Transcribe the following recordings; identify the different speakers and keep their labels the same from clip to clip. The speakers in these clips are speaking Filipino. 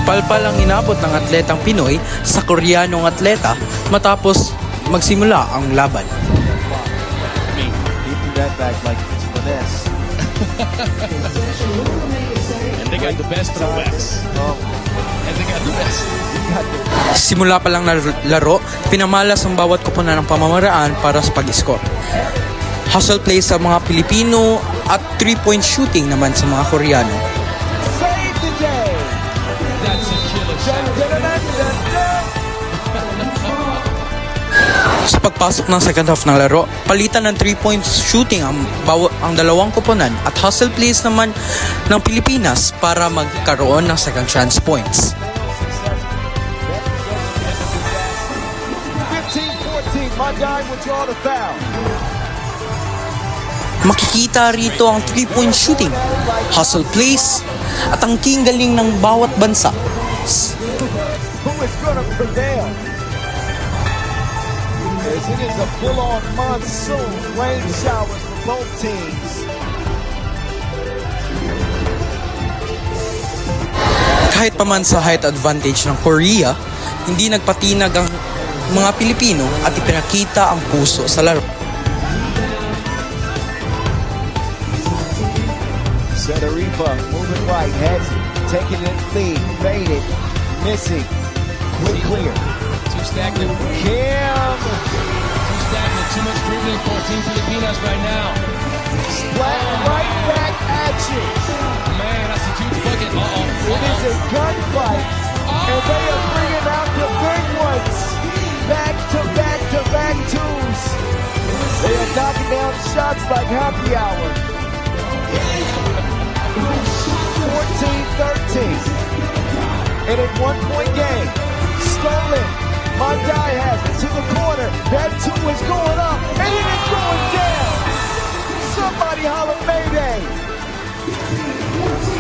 Speaker 1: Mapalpal ang inabot ng atletang Pinoy sa Koreanong atleta matapos magsimula ang laban.
Speaker 2: That back like it's finesse.
Speaker 3: And they got the best of the West. And they got the best.
Speaker 1: Simula pa lang na laro, pinamalas ang bawat koponan ng pamamaraan para sa pag-score. Hustle plays sa mga Pilipino at 3-point shooting naman sa mga Koreano.
Speaker 2: Save the day.
Speaker 3: That's a killer shot.
Speaker 1: Sa pagpasok ng second half ng laro, palitan ng 3-point shooting ang dalawang koponan at hustle plays naman ng Pilipinas para magkaroon ng second chance points.
Speaker 2: 15-14, Manday will draw the foul.
Speaker 1: Makikita rito ang 3-point shooting, hustle plays, at ang galing ng bawat bansa.
Speaker 2: Who is going to prevail? As it is a full-on monsoon, rain showers for both teams.
Speaker 1: Kahit pa man sa height advantage ng Korea, hindi nagpatinag ang mga Pilipino at ipinakita ang puso sa laro.
Speaker 2: Sedarifa moving right, has it, taking it lead, faded, missing, quick clear.
Speaker 3: Too stagnant.
Speaker 2: Kim,
Speaker 3: Too stagnant. Too much dribbling for Team Filipinas right now.
Speaker 2: splat right back at you.
Speaker 3: Man, that's a huge bucket.
Speaker 2: It is a gunfight, and they are bringing out the big ones. Back to back to back twos. They are knocking down shots like happy hour. 14-13. In a 1-point game. Stolen. Mandai has it to the corner. That two is going up, and it is going down. Somebody holler Mayday.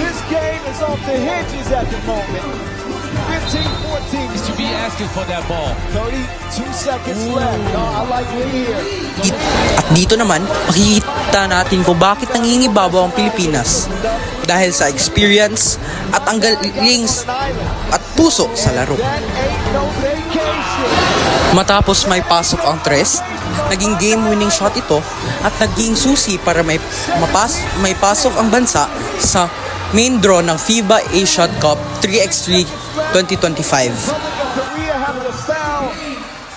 Speaker 2: This game is off the hinges at the moment. 15-14.
Speaker 3: To be asking for that ball.
Speaker 2: 32 seconds left. No, I like Lee here.
Speaker 1: At dito naman, makikita natin kung bakit nangingibabaw ang Pilipinas dahil sa experience at ang galing at puso sa laro.
Speaker 2: That ain't no vacation.
Speaker 1: Matapos may pasok ang tres, naging game-winning shot ito at naging susi para may pasok ang bansa sa main draw ng FIBA Asia Cup 3x3 2025.